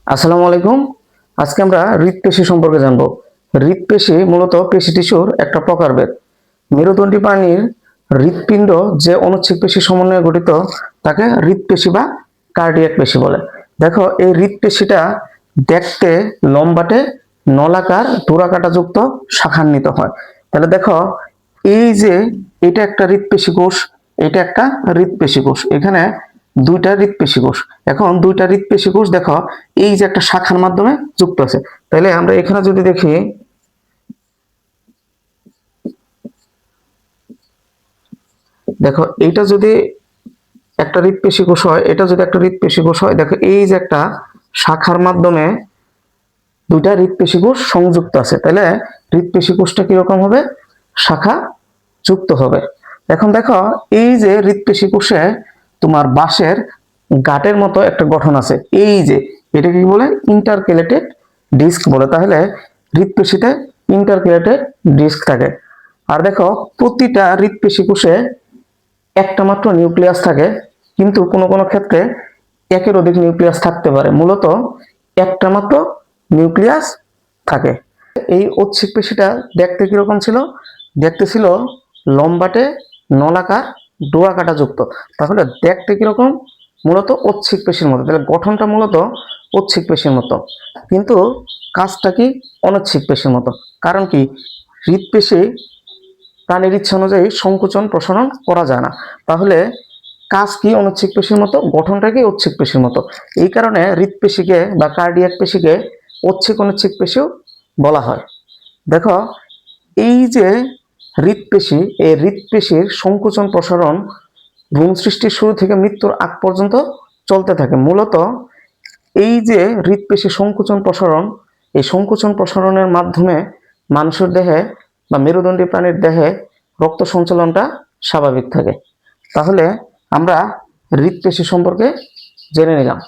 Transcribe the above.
আসসালামু আলাইকুম। আজকে আমরা হৃৎপেশি সম্পর্কে জানব। হৃৎপেশি মূলত পেশি টিস্যুর একটা প্রকারভেদ। মেরুদণ্ডী প্রাণীর হৃৎপিণ্ড যে অনুচ্ছেদ পেশি সমন্বয়ে গঠিত তাকে হৃৎপেশি বা কার্ডিয়াক পেশি বলে। দেখো, এই হৃৎপেশিটা দেখতে লম্বাটে নলাকার ডোরাকাঁটাযুক্ত শাখান্বিত হয়। তাহলে দেখো, এই যে এটা একটা হৃৎপেশি কোষ, এটা একটা হৃৎপেশি কোষ, এখানে দুইটা হৃৎপেশি কোষ। এখন দুইটা হৃৎপেশি কোষ দেখো এই যে একটা শাখার মাধ্যমে যুক্ত আছে। তাহলে আমরা এখানে যদি দেখি, দেখো এইটা যদি একটা হৃৎপেশি কোষ হয়, এটা যদি একটা হৃৎপেশি কোষ হয়, দেখো এই যে একটা শাখার মাধ্যমে দুইটা হৃৎপেশি কোষ সংযুক্ত আছে। তাহলে হৃৎপেশি কোষটা কিরকম হবে? শাখা যুক্ত হবে। এখন দেখো, এই যে হৃৎপেশি কোষে তোমার বাঁশের গাঁটের মতো একটা গঠন আছে, এই যে এটাকে কি বলে? ইন্টারকেলেটেড ডিস্ক বলে। তাহলে হৃৎপেশিতে ইন্টারকেলেটেড ডিস্ক থাকে। আর দেখো, প্রতিটা হৃৎপেশি কোষে একটা মাত্র নিউক্লিয়াস থাকে, কিন্তু কোনো কোনো ক্ষেত্রে একের অধিক নিউক্লিয়াস থাকতে পারে। মূলত একটা মাত্র নিউক্লিয়াস থাকে। এই ঐচ্ছিক পেশিটা দেখতে কিরকম ছিল? দেখতে ছিল লম্বাটে নলাকার ডোরাকাঁটা যুক্ত। তাহলে দেখতে কিরকম? মূলত ঐচ্ছিক পেশির মতো। তাহলে গঠনটা মূলত ঐচ্ছিক পেশির মতো, কিন্তু কাজটা কি? অনৈচ্ছিক পেশির মতো। কারণ কি? হৃৎপেশি প্রাণীর ইচ্ছা অনুযায়ী সংকোচন প্রসারণ করা যায় না। তাহলে কাজ কি অনৈচ্ছিক পেশির মতো, গঠনটা কি ঐচ্ছিক পেশির মতো। এই কারণে হৃৎপেশিকে বা কার্ডিয়াক পেশিকে ঐচ্ছিক অনৈচ্ছিক পেশিও বলা হয়। দেখো, এই যে হৃৎপেশি, এই হৃৎপেশির সংকোচন প্রসারণ ভ্রূণ সৃষ্টির শুরু থেকে মৃত্যুর আগ পর্যন্ত চলতে থাকে। মূলত এই যে হৃৎপেশি সংকোচন প্রসারণ, এই সংকোচন প্রসারণের মাধ্যমে মানুষের দেহে বা মেরুদণ্ডী প্রাণীর দেহে রক্ত সঞ্চালনটা স্বাভাবিক থাকে। তাহলে আমরা হৃৎপেশি সম্পর্কে জেনে নিলাম।